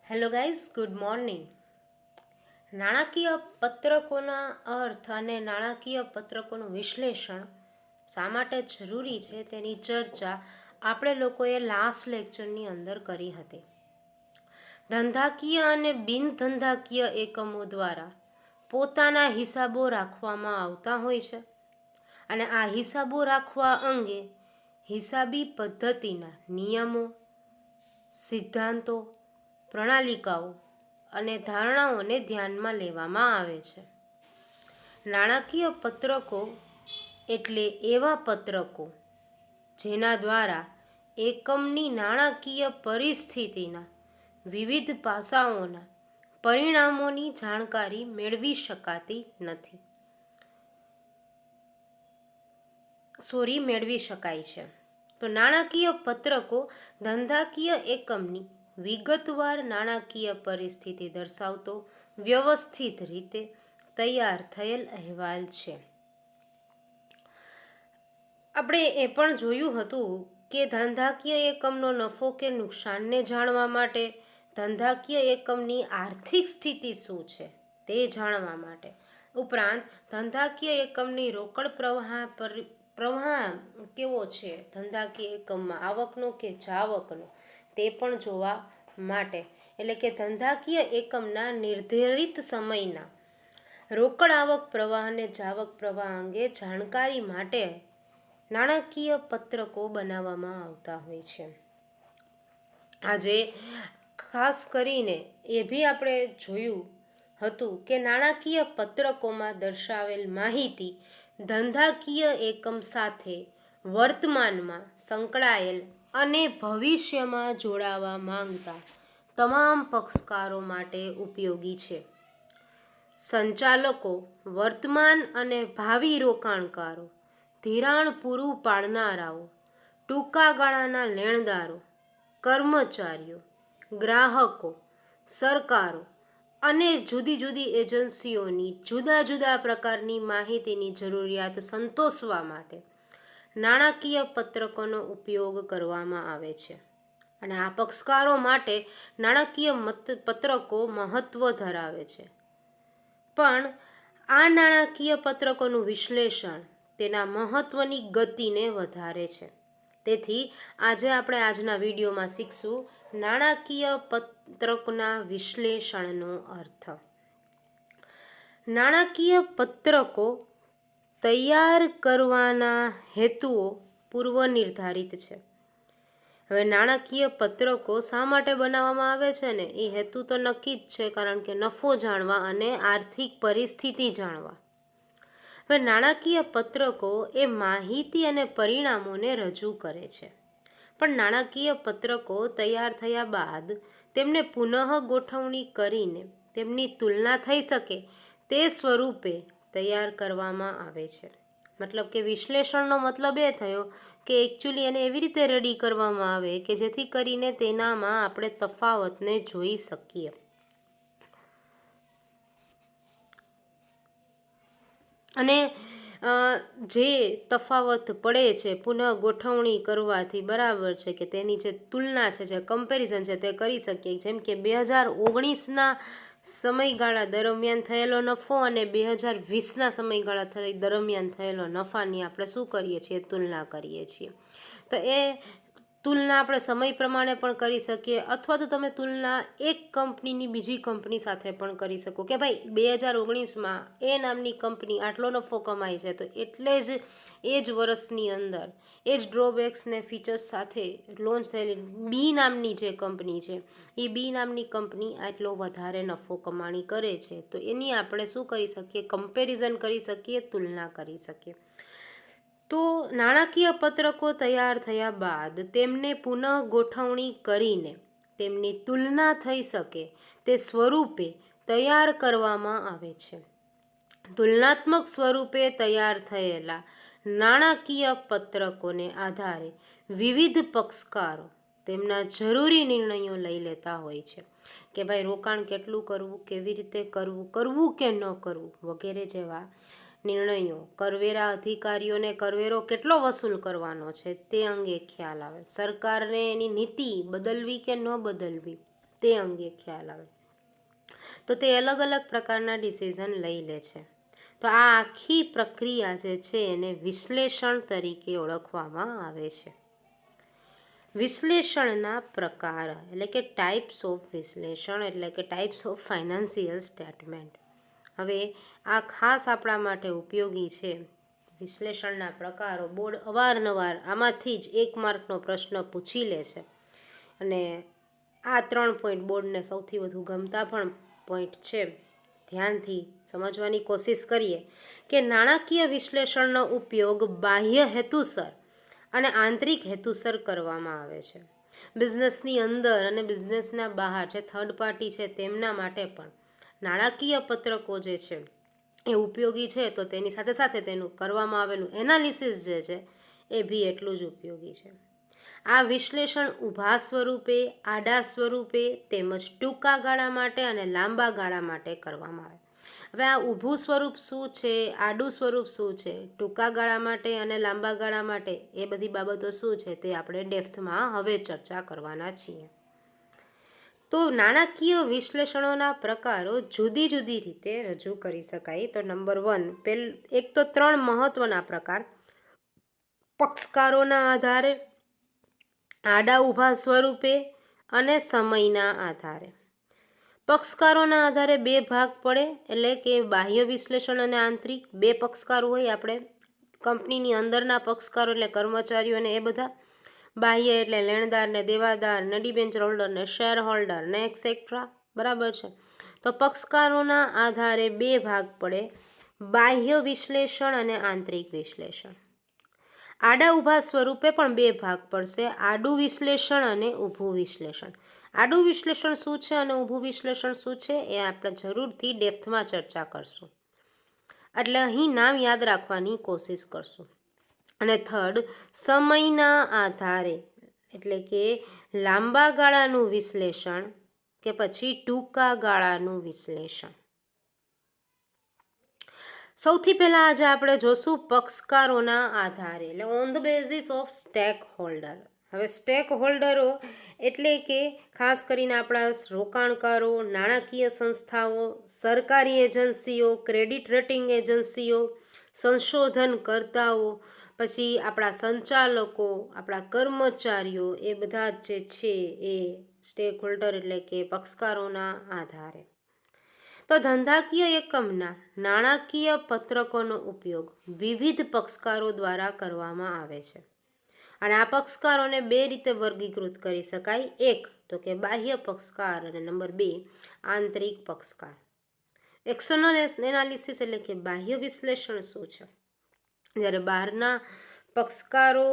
Hello guys, good morning. નાણાકીય પત્રકોના અર્થ અને નાણાકીય પત્રકોનું વિશ્લેષણ શા માટે જરૂરી છે તેની ચર્ચા આપણે લોકોએ લાસ્ટ લેક્ચરની અંદર કરી હતી. ધંધાકીય અને બિનધંધાકીય એકમો દ્વારા પોતાના હિસાબો રાખવામાં આવતા હોય છે અને આ હિસાબો રાખવા અંગે હિસાબી પદ્ધતિના નિયમો, સિદ્ધાંતો, પ્રણાલિકાઓ અને ધારણાઓને ધ્યાનમાં લેવામાં આવે છે. નાણાકીય પત્રકો એટલે એવા પત્રકો જેના દ્વારા એકમની નાણાકીય પરિસ્થિતિના વિવિધ પાસાઓના પરિણામોની જાણકારી મેળવી શકાય છે. તો નાણાકીય પત્રકો ધંધાકીય એકમની વિગતવાર નાણાકીય પરિસ્થિતિ દર્શાવતો વ્યવસ્થિત રીતે તૈયાર થયેલ અહેવાલ છે. આપણે એ પણ જોયું હતું કે ધંધાકીય એકમનો નફો કે નુકસાનને જાણવા માટે, ધંધાકીય એકમની આર્થિક સ્થિતિ શું છે તે જાણવા માટે, ઉપરાંત ધંધાકીય એકમની રોકડ પ્રવાહ કેવો છે, ધંધાકીય એકમમાં આવકનો કે જાવકનો, તે પણ જોવા માટે, એટલે કે ધંધાકીય એકમના નિર્ધારિત સમયના રોકડ આવક પ્રવાહ અને જાવક પ્રવાહ અંગે જાણકારી માટે નાણાકીય પત્રકો બનાવવામાં આવતા હોય છે. આજે ખાસ કરીને એ બી આપણે જોયું હતું કે નાણાકીય પત્રકોમાં દર્શાવેલ માહિતી ધંધાકીય એકમ સાથે વર્તમાનમાં સંકળાયેલ અને ભવિષ્યમાં જોડાવા માંગતા તમામ પક્ષકારો માટે ઉપયોગી છે. સંચાલકો, વર્તમાન અને ભાવિ રોકાણકારો, ધિરાણ પૂરું પાડનારાઓ, ટૂંકા ગાળાના લેણદારો, કર્મચારીઓ, ગ્રાહકો, સરકારો અને જુદી જુદી એજન્સીઓની જુદા જુદા પ્રકારની માહિતીની જરૂરિયાત સંતોષવા માટે નાણાકીય પત્રકોનો ઉપયોગ કરવામાં આવે છે. અને આ પક્ષકારો માટે નાણાકીય પત્રકો મહત્વ ધરાવે છે. પણ આ નાણાકીય પત્રકોનું વિશ્લેષણ તેના મહત્વની ગતિને વધારે છે. તેથી આજે આપણે આજના વિડીયોમાં શીખશું નાણાકીય પત્રકના વિશ્લેષણનો અર્થ. નાણાકીય પત્રકો તૈયાર કરવાના હેતુઓ પૂર્વ નિર્ધારિત છે. હવે નાણાકીય પત્રકો શા માટે બનાવવામાં આવે છે ને એ હેતુ તો નક્કી જ છે, કારણ કે નફો જાણવા અને આર્થિક પરિસ્થિતિ જાણવા. હવે નાણાકીય પત્રકો એ માહિતી અને પરિણામોને રજૂ કરે છે. પણ નાણાકીય પત્રકો તૈયાર થયા બાદ તેમને પુનઃ ગોઠવણી કરીને તેમની તુલના થઈ શકે તે સ્વરૂપે તૈયાર કરવામાં આવે છે. મતલબ કે વિશ્લેષણનો મતલબ એ થયો કે એકચ્યુઅલી એને એવી રીતે રેડી કરવામાં આવે કે જેથી કરીને તેનામાં આપણે તફાવતને જોઈ શકીએ. અને જે તફાવત પડે છે પુનઃ ગોઠવણી કરવાથી બરાબર છે કે તેની જે તુલના છે, જે કમ્પેરિઝન છે તે કરી શકીએ. જેમ કે 2019ના સમયગાળા દરમિયાન થયેલો નફો અને 2020ના સમયગાળા દરમિયાન થયેલો નફાની આપણે શું કરીએ છીએ, તુલના કરીએ છીએ. તો એ તુલના આપણે સમય પ્રમાણે પણ કરી શકીએ, અથવા તો તમે તુલના એક કંપનીની બીજી કંપની સાથે પણ કરી શકો કે ભાઈ 2019માં એ નામની કંપની આટલો નફો કમાય છે, તો એટલે જ એ જ વર્ષની અંદર એ જ ડ્રોબેક્સ ને ફીચર્સ સાથે લોન્ચ થયેલી બી નામની જે કંપની છે એ બી નામની કંપની આટલો વધારે નફો કમાણી કરે છે. તો એની આપણે શું કરી શકીએ, કમ્પેરિઝન કરી શકીએ, તુલના કરી શકીએ. તો નાણાકીય પત્રકો તૈયાર થયા બાદ તેમને પુનઃ ગોઠવણી કરીને તેમની તુલના થઈ શકે તે સ્વરૂપે તૈયાર કરવામાં આવે છે. તુલનાત્મક સ્વરૂપે તૈયાર થયેલા નાણાકીય પત્રકોને આધારે વિવિધ પક્ષકારો તેમના જરૂરી નિર્ણયો લઈ લેતા હોય છે કે ભાઈ રોકાણ કેટલું કરવું, કેવી રીતે કરવું, કરવું કે ન કરવું વગેરે જેવા નિર્ણયો. કરવેરા અધિકારીઓને કરવેરો કેટલો વસૂલ કરવાનો છે તે અંગે ખ્યાલ આવે. સરકારને એની નીતિ બદલવી કે ન બદલવી તે અંગે ખ્યાલ આવે. તો તે અલગ અલગ પ્રકારના ડિસિઝન લઈ લે છે. તો આ આખી પ્રક્રિયા જે છે એને વિશ્લેષણ તરીકે ઓળખવામાં આવે છે. વિશ્લેષણના પ્રકાર એટલે કે ટાઈપ્સ ઓફ વિશ્લેષણ એટલે કે ટાઈપ્સ ઓફ ફાઇનાન્સિયલ સ્ટેટમેન્ટ. હવે આ ખાસ આપણા માટે ઉપયોગી છે. વિશ્લેષણના પ્રકારો બોર્ડ અવારનવાર આમાંથી જ 1 માર્કનો પ્રશ્ન પૂછી લે છે અને આ 3 પોઈન્ટ બોર્ડને સૌથી વધુ ગમતા પણ પોઈન્ટ છે. ધ્યાનથી સમજવાની કોશિશ કરીએ કે નાણાકીય વિશ્લેષણનો ઉપયોગ બાહ્ય હેતુસર અને આંતરિક હેતુસર કરવામાં આવે છે. બિઝનેસની અંદર અને બિઝનેસના બહાર જે થર્ડ પાર્ટી છે તેમના માટે પણ નાણાકીય પત્રકો જે છે એ ઉપયોગી છે, તો તેની સાથે સાથે તેનું કરવામાં આવેલું એનાલિસિસ જે છે એ બી એટલું જ ઉપયોગી છે. આ વિશ્લેષણ ઊભા સ્વરૂપે, આડા સ્વરૂપે તેમજ ટૂંકા ગાળા માટે અને લાંબા ગાળા માટે કરવામાં આવે. હવે આ ઊભું સ્વરૂપ શું છે, આડું સ્વરૂપ શું છે, ટૂંકા ગાળા માટે અને લાંબા ગાળા માટે એ બધી બાબતો શું છે તે આપણે ડેપ્થમાં હવે ચર્ચા કરવાના છીએ. તો નાણાકીય વિશ્લેષણોના પ્રકારો જુદી જુદી રીતે રજૂ કરી શકાય. તો નંબર 1, એક તો 3 મહત્વના પ્રકાર: પક્ષકારોના આધારે, આડા ઊભા સ્વરૂપે અને સમયના આધારે. પક્ષકારોના આધારે 2 ભાગ પડે, એટલે કે બાહ્ય વિશ્લેષણ અને આંતરિક. 2 પક્ષકારો હોય આપણે કંપનીની અંદરના પક્ષકારો એટલે કર્મચારીઓ ને એ બધા, બાહ્ય એટલે લેણદાર ને દેવાદાર ને ડિબેન્ચર હોલ્ડર ને શેર હોલ્ડર ને એક્સેટ્રા. બરાબર છે. તો પક્ષકારોના આધારે 2 ભાગ પડે: બાહ્ય વિશ્લેષણ અને આંતરિક વિશ્લેષણ. આડા ઊભા સ્વરૂપે પણ 2 ભાગ પડશે: આડું વિશ્લેષણ અને ઊભું વિશ્લેષણ. આડું વિશ્લેષણ શું છે અને ઊભું વિશ્લેષણ શું છે એ આપણે જરૂરથી ડેપ્થમાં ચર્ચા કરશું, એટલે અહીં નામ યાદ રાખવાની કોશિશ કરશું. અને થર્ડ, સમયના આધારે એટલે કે લાંબા ગાળાનું વિશ્લેષણ કે પછી ટૂંકા ગાળાનું વિશ્લેષણ. સૌથી પહેલા આજે આપણે જોશું પક્ષકારોના આધારે, એટલે on the basis of stack holder. હવે સ્ટેક હોલ્ડરો એટલે કે ખાસ કરીને આપણા રોકાણકારો, નાણાકીય સંસ્થાઓ, સરકારી એજન્સીઓ, ક્રેડિટ રેટિંગ એજન્સીઓ, સંશોધનકર્તાઓ, પછી આપણા સંચાલકો, આપણા કર્મચારીઓ, એ બધા જે છે એ સ્ટેક હોલ્ડર એટલે કે પક્ષકારોના આધારે. તો ધંધાકીય એકમના નાણાકીય પત્રકોનો ઉપયોગ વિવિધ પક્ષકારો દ્વારા કરવામાં આવે છે અને આ પક્ષકારોને 2 રીતે વર્ગીકૃત કરી શકાય. એક તો કે બાહ્ય પક્ષકાર અને નંબર 2 આંતરિક પક્ષકાર. એક્સટર્નલ એનાલિસિસ એટલે કે બાહ્ય વિશ્લેષણ શું છે? જ્યારે બહારના પક્ષકારો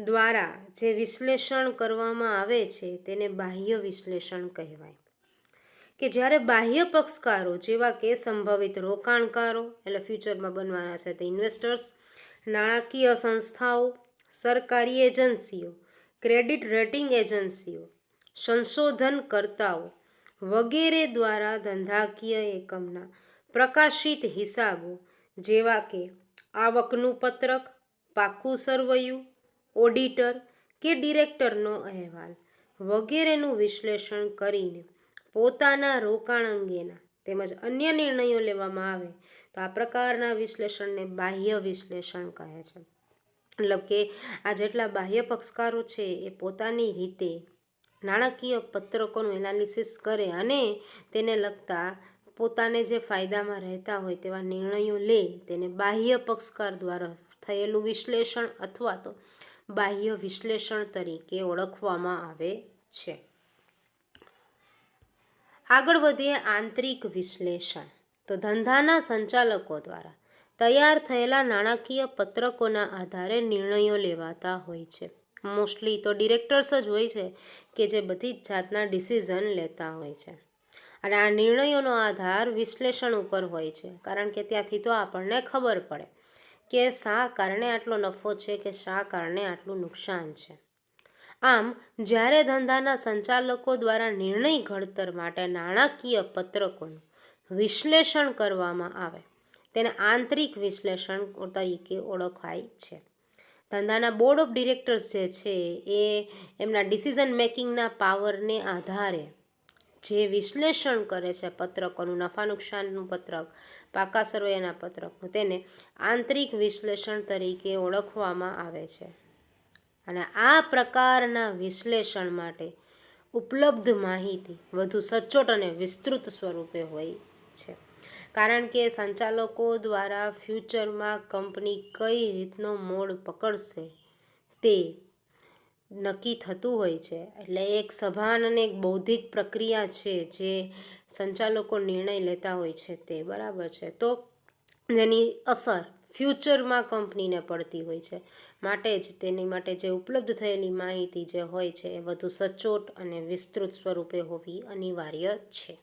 દ્વારા જે વિશ્લેષણ કરવામાં આવે છે તેને બાહ્ય વિશ્લેષણ કહેવાય. કે જ્યારે બાહ્ય પક્ષકારો જેવા કે સંભવિત રોકાણકારો એટલે ફ્યુચરમાં બનવાના છે તે ઇન્વેસ્ટર્સ, નાણાકીય સંસ્થાઓ, સરકારી એજન્સીઓ, ક્રેડિટ રેટિંગ એજન્સીઓ, સંશોધનકર્તાઓ વગેરે દ્વારા ધંધાકીય એકમના પ્રકાશિત હિસાબો જેવા કે આવકનું પત્રક, પાકું સરવૈયું, ઓડિટર કે ડિરેક્ટરનો અહેવાલ વગેરેનું વિશ્લેષણ કરીને પોતાના રોકાણ અંગેના તેમજ અન્ય નિર્ણયો લેવામાં આવે તો આ પ્રકારના વિશ્લેષણને બાહ્ય વિશ્લેષણ કહે છે. મતલબ કે આ જેટલા બાહ્ય પક્ષકારો છે એ પોતાની રીતે નાણાકીય પત્રકોનું એનાલિસિસ કરે અને તેને લગતા પોતાને જે ફાયદામાં રહેતા હોય તેવા નિર્ણયો લે, તેને બાહ્ય પક્ષકાર દ્વારા થયેલું વિશ્લેષણ અથવા તો બાહ્ય વિશ્લેષણ તરીકે ઓળખવામાં આવે છે. આગળ વધીએ આંતરિક વિશ્લેષણ. તો ધંધાના સંચાલકો દ્વારા તૈયાર થયેલા નાણાકીય પત્રકોના આધારે નિર્ણયો લેવાતા હોય છે. મોસ્ટલી તો ડિરેક્ટર્સ જ હોય છે કે જે બધી જ જાતના ડિસિઝન લેતા હોય છે અને આ નિર્ણયોનો આધાર વિશ્લેષણ ઉપર હોય છે, કારણ કે ત્યાંથી તો આપણને ખબર પડે કે શા કારણે આટલો નફો છે કે શા કારણે આટલું નુકસાન છે. આમ જ્યારે ધંધાના સંચાલકો દ્વારા નિર્ણય ઘડતર માટે નાણાકીય પત્રકોનું વિશ્લેષણ કરવામાં આવે તેને આંતરિક વિશ્લેષણ તરીકે ઓળખાય છે. ધંધાના બોર્ડ ઓફ ડિરેક્ટર્સ જે છે એ એમના ડિસિઝન મેકિંગના પાવરને આધારે જે વિશ્લેષણ કરે છે પત્રકોનું, નફા નુકસાનનું પત્રક, પાકા સરવૈયાના પત્રકનું, તેને આંતરિક વિશ્લેષણ તરીકે ઓળખવામાં આવે છે. અને આ પ્રકારના વિશ્લેષણ માટે ઉપલબ્ધ માહિતી વધુ સચોટ અને વિસ્તૃત સ્વરૂપે હોય છે, કારણ કે સંચાલકો દ્વારા ફ્યુચરમાં કંપની કઈ રીતનો મોડ પકડશે તે નક્કી થતું હોય છે. એટલે એક સભાન અને એક બૌદ્ધિક પ્રક્રિયા છે જે સંચાલકો નિર્ણય લેતા હોય છે તે, બરાબર છે. તો જેની અસર ફ્યુચરમાં કંપનીને પડતી હોય છે, માટે જ તેની માટે જે ઉપલબ્ધ થયેલી માહિતી જે હોય છે એ વધુ સચોટ અને વિસ્તૃત સ્વરૂપે હોવી અનિવાર્ય છે.